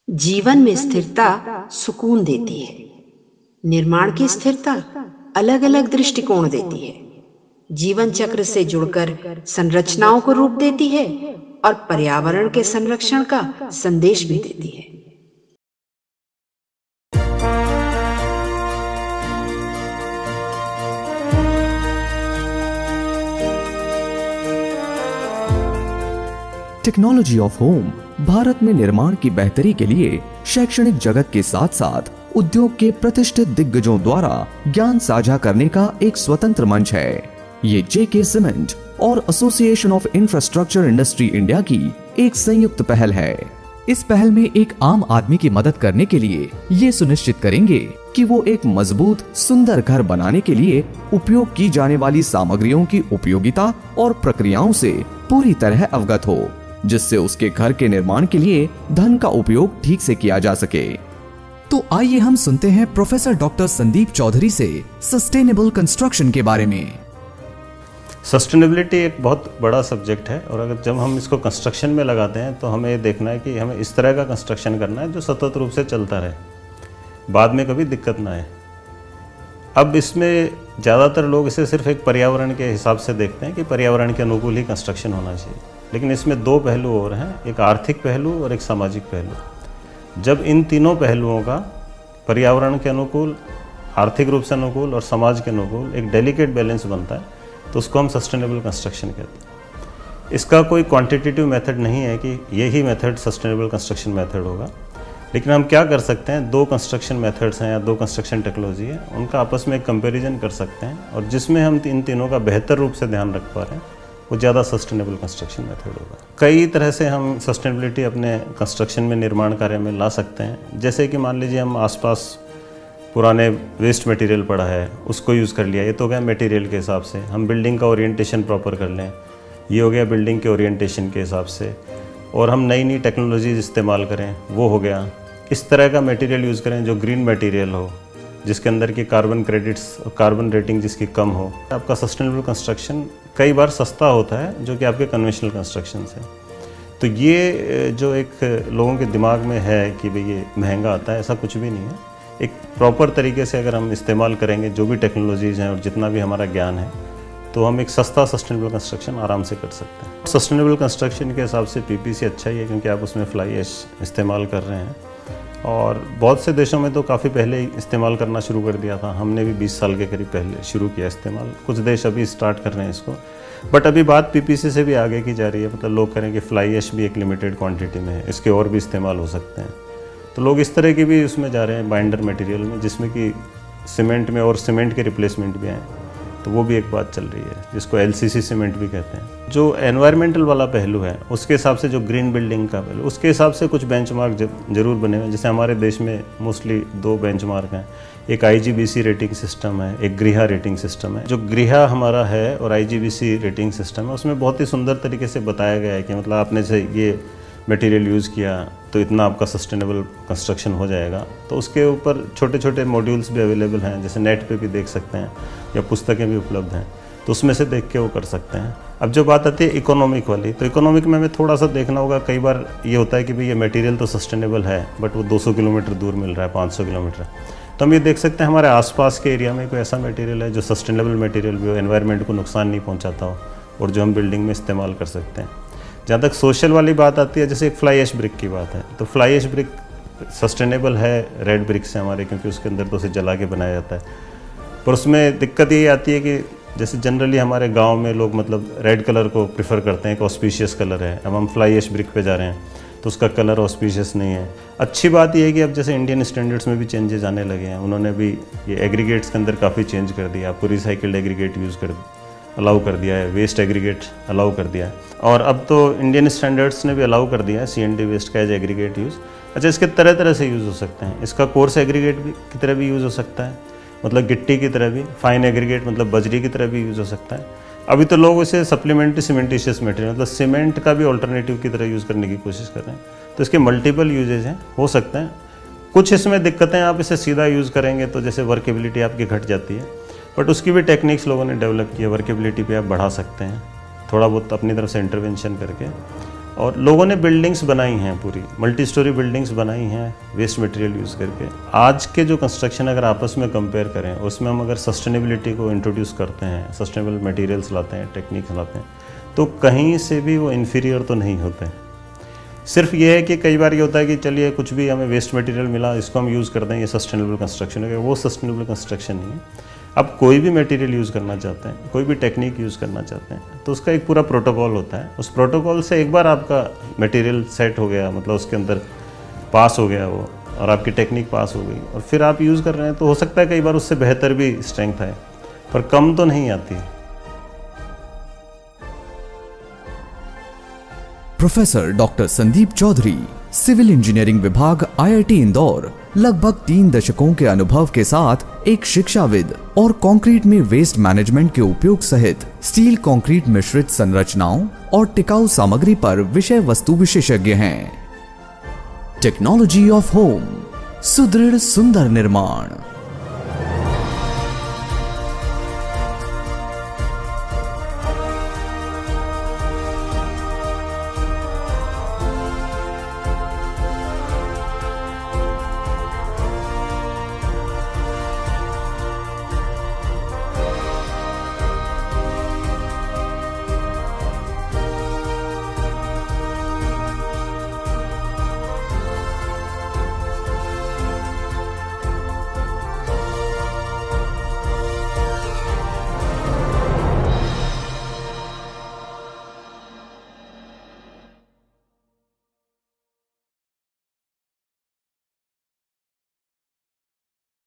जीवन में स्थिरता सुकून देती है। निर्माण की स्थिरता अलग अलग दृष्टिकोण देती है। जीवन चक्र से जुड़कर संरचनाओं को रूप देती है और पर्यावरण के संरक्षण का संदेश भी देती है। टेक्नोलॉजी ऑफ होम भारत में निर्माण की बेहतरी के लिए शैक्षणिक जगत के साथ साथ उद्योग के प्रतिष्ठित दिग्गजों द्वारा ज्ञान साझा करने का एक स्वतंत्र मंच है। ये जेके सीमेंट और association of infrastructure industry India की एक संयुक्त पहल है। इस पहल में एक आम आदमी की मदद करने के लिए ये सुनिश्चित करेंगे कि वो एक मजबूत सुंदर घर बनाने के लिए उपयोग की जाने वाली सामग्रियों की उपयोगिता और प्रक्रियाओं से पूरी तरह अवगत हो, जिससे उसके घर के निर्माण के लिए धन का उपयोग ठीक से किया जा सके। तो आइए हम सुनते हैं प्रोफेसर डॉक्टर संदीप चौधरी से सस्टेनेबल कंस्ट्रक्शन के बारे में। सस्टेनेबिलिटी एक बहुत बड़ा सब्जेक्ट है और अगर जब हम इसको कंस्ट्रक्शन में लगाते हैं तो हमें ये देखना है कि हमें इस तरह का कंस्ट्रक्शन करना है जो सतत रूप से चलता रहे, बाद में कभी दिक्कत ना आए। अब इसमें ज़्यादातर लोग इसे सिर्फ एक पर्यावरण के हिसाब से देखते हैं कि पर्यावरण के अनुकूल ही कंस्ट्रक्शन होना चाहिए, लेकिन इसमें दो पहलू और हैं, एक आर्थिक पहलू और एक सामाजिक पहलू। जब इन तीनों पहलुओं का पर्यावरण के अनुकूल, आर्थिक रूप से अनुकूल और समाज के अनुकूल एक डेलिकेट बैलेंस बनता है तो उसको हम सस्टेनेबल कंस्ट्रक्शन कहते हैं। इसका कोई क्वांटिटेटिव मेथड नहीं है कि यही मेथड सस्टेनेबल कंस्ट्रक्शन मेथड होगा, लेकिन हम क्या कर सकते हैं, दो कंस्ट्रक्शन मेथड्स हैं या दो कंस्ट्रक्शन टेक्नोलॉजी है, उनका आपस में एक कंपैरिजन कर सकते हैं और जिसमें हम इन तीनों का बेहतर रूप से ध्यान रख पा रहे हैं वो ज़्यादा सस्टेनेबल कंस्ट्रक्शन मेथड होगा। कई तरह से हम सस्टेनेबिलिटी अपने कंस्ट्रक्शन में, निर्माण कार्य में ला सकते हैं। जैसे कि मान लीजिए हम आसपास पुराने वेस्ट मटेरियल पड़ा है उसको यूज़ कर लिया, ये तो हो गया मटेरियल के हिसाब से। हम बिल्डिंग का ओरिएंटेशन प्रॉपर कर लें, ये हो गया बिल्डिंग के ओरिएंटेशन के हिसाब से। और हम नई नई टेक्नोलॉजीज इस्तेमाल करें, वो हो गया। इस तरह का मटेरियल यूज़ करें जो ग्रीन मटेरियल हो, जिसके अंदर की कार्बन क्रेडिट्स और कार्बन रेटिंग जिसकी कम हो। आपका सस्टेनेबल कंस्ट्रक्शन कई बार सस्ता होता है जो कि आपके कन्वेंशनल कंस्ट्रक्शन से। तो ये जो एक लोगों के दिमाग में है कि भाई ये महंगा आता है, ऐसा कुछ भी नहीं है। एक प्रॉपर तरीके से अगर हम इस्तेमाल करेंगे जो भी टेक्नोलॉजीज़ हैं और जितना भी हमारा ज्ञान है, तो हम एक सस्ता सस्टेनेबल कंस्ट्रक्शन आराम से कर सकते हैं। सस्टेनेबल कंस्ट्रक्शन के हिसाब से पीपीसी अच्छा ही है क्योंकि आप उसमें फ्लाई ऐश इस्तेमाल कर रहे हैं और बहुत से देशों में तो काफ़ी पहले ही इस्तेमाल करना शुरू कर दिया था। हमने भी 20 साल के करीब पहले शुरू किया इस्तेमाल। कुछ देश अभी स्टार्ट कर रहे हैं इसको, बट अभी बात पीपीसी से भी आगे की जा रही है। मतलब लोग करें कि फ्लाई ऐश भी एक लिमिटेड क्वांटिटी में है, इसके और भी इस्तेमाल हो सकते हैं। तो लोग इस तरह की भी उसमें जा रहे हैं बाइंडर मटेरियल में, जिसमें कि सीमेंट में और सीमेंट के रिप्लेसमेंट भी आए, तो वो भी एक बात चल रही है जिसको एलसीसी सीमेंट भी कहते हैं। जो एनवायरमेंटल वाला पहलू है उसके हिसाब से, जो ग्रीन बिल्डिंग का पहलू, उसके हिसाब से कुछ बेंचमार्क जरूर बने हुए हैं। जैसे हमारे देश में मोस्टली दो बेंचमार्क हैं, एक आईजीबीसी रेटिंग सिस्टम है, एक गृहा रेटिंग सिस्टम है। जो गृहा हमारा है और आईजीबीसी रेटिंग सिस्टम है उसमें बहुत ही सुंदर तरीके से बताया गया है कि मतलब आपने से ये मटेरियल यूज़ किया तो इतना आपका सस्टेनेबल कंस्ट्रक्शन हो जाएगा। तो उसके ऊपर छोटे छोटे मॉड्यूल्स भी अवेलेबल हैं, जैसे नेट पे भी देख सकते हैं या पुस्तकें भी उपलब्ध हैं, तो उसमें से देख के वो कर सकते हैं। अब जो बात आती है इकोनॉमिक वाली, तो इकोनॉमिक में हमें थोड़ा सा देखना होगा। कई बार ये होता है कि भाई ये मटेरियल तो सस्टेनेबल है बट वो 200 किलोमीटर दूर मिल रहा है, 500 किलोमीटर। तो हम ये देख सकते हैं हमारे आसपास के एरिया में कोई ऐसा मटेरियल है जो सस्टेनेबल मटेरियल भी हो, एनवायरनमेंट को नुकसान नहीं पहुँचाता हो और जो हम बिल्डिंग में इस्तेमाल कर सकते हैं। जहाँ तक सोशल वाली बात आती है, जैसे एक फ्लाई ऐश ब्रिक की बात है, तो फ्लाई ऐश ब्रिक सस्टेनेबल है रेड ब्रिक से हमारे, क्योंकि उसके अंदर तो उसे जला के बनाया जाता है। पर उसमें दिक्कत ये आती है कि जैसे जनरली हमारे गांव में लोग मतलब रेड कलर को प्रेफर करते हैं, एक ऑस्पिशियस कलर है। अब हम फ्लाई ऐश ब्रिक पे जा रहे हैं तो उसका कलर ऑस्पिशियस नहीं है। अच्छी बात यह है कि अब जैसे इंडियन स्टैंडर्ड्स में भी चेंजेस आने लगे हैं, उन्होंने भी ये एग्रीगेट्स के अंदर काफ़ी चेंज कर दिया। आपको रिसाइकल्ड एग्रीगेट यूज़ कर अलाउ कर दिया है, वेस्ट एग्रीगेट अलाउ कर दिया है, और अब तो इंडियन स्टैंडर्ड्स ने भी अलाउ कर दिया है सीएनडी वेस्ट का एज एग्रीगेट यूज़। अच्छा, इसके तरह तरह से यूज़ हो सकते हैं। इसका कोर्स एग्रीगेट भी की तरह भी यूज़ हो सकता है, मतलब गिट्टी की तरह भी। फाइन एग्रीगेट मतलब बजरी की तरह भी यूज़ हो सकता है। अभी तो लोग इसे सप्लीमेंट्री सीमेंटिशियस मटेरियल, मतलब सीमेंट का भी ऑल्टरनेटिव की तरह यूज़ करने की कोशिश कर रहे हैं। तो इसके मल्टीपल यूजेज हैं, हो सकते हैं। कुछ इसमें दिक्कतें, आप इसे सीधा यूज़ करेंगे तो जैसे वर्केबिलिटी आपकी घट जाती है, बट उसकी भी टेक्निक्स लोगों ने डेवलप की है। वर्केबिलिटी पे आप बढ़ा सकते हैं थोड़ा बहुत अपनी तरफ से इंटरवेंशन करके। और लोगों ने बिल्डिंग्स बनाई हैं, पूरी मल्टी स्टोरी बिल्डिंग्स बनाई हैं वेस्ट मटेरियल यूज़ करके। आज के जो कंस्ट्रक्शन अगर आपस में कंपेयर करें, उसमें हम अगर सस्टेनेबिलिटी को इंट्रोड्यूस करते हैं, सस्टेनेबल मटेरियल्स लाते हैं, टेक्निक लाते हैं, तो कहीं से भी वो इन्फीरियर तो नहीं होते। सिर्फ ये है कि कई बार ये होता है कि चलिए कुछ भी हमें वेस्ट मटेरियल मिला, इसको हम यूज़ करते हैं, ये सस्टेनेबल कंस्ट्रक्शन है। वो सस्टेनेबल कंस्ट्रक्शन नहीं है। अब कोई भी मटेरियल यूज़ करना चाहते हैं, कोई भी टेक्निक यूज़ करना चाहते हैं, तो उसका एक पूरा प्रोटोकॉल होता है। उस प्रोटोकॉल से एक बार आपका मटेरियल सेट हो गया, मतलब उसके अंदर पास हो गया वो, और आपकी टेक्निक पास हो गई, और फिर आप यूज़ कर रहे हैं, तो हो सकता है कई बार उससे बेहतर भी स्ट्रेंथ आए, पर कम तो नहीं आती। Professor doctor Sandeep Chaudhary, civil engineering विभाग, IIT इंदौर, लगभग 3 दशकों के अनुभव के साथ एक शिक्षाविद और कंक्रीट में वेस्ट मैनेजमेंट के उपयोग सहित स्टील कंक्रीट मिश्रित संरचनाओं और टिकाऊ सामग्री पर विषय वस्तु विशेषज्ञ हैं। टेक्नोलॉजी ऑफ होम, सुदृढ़ सुंदर निर्माण।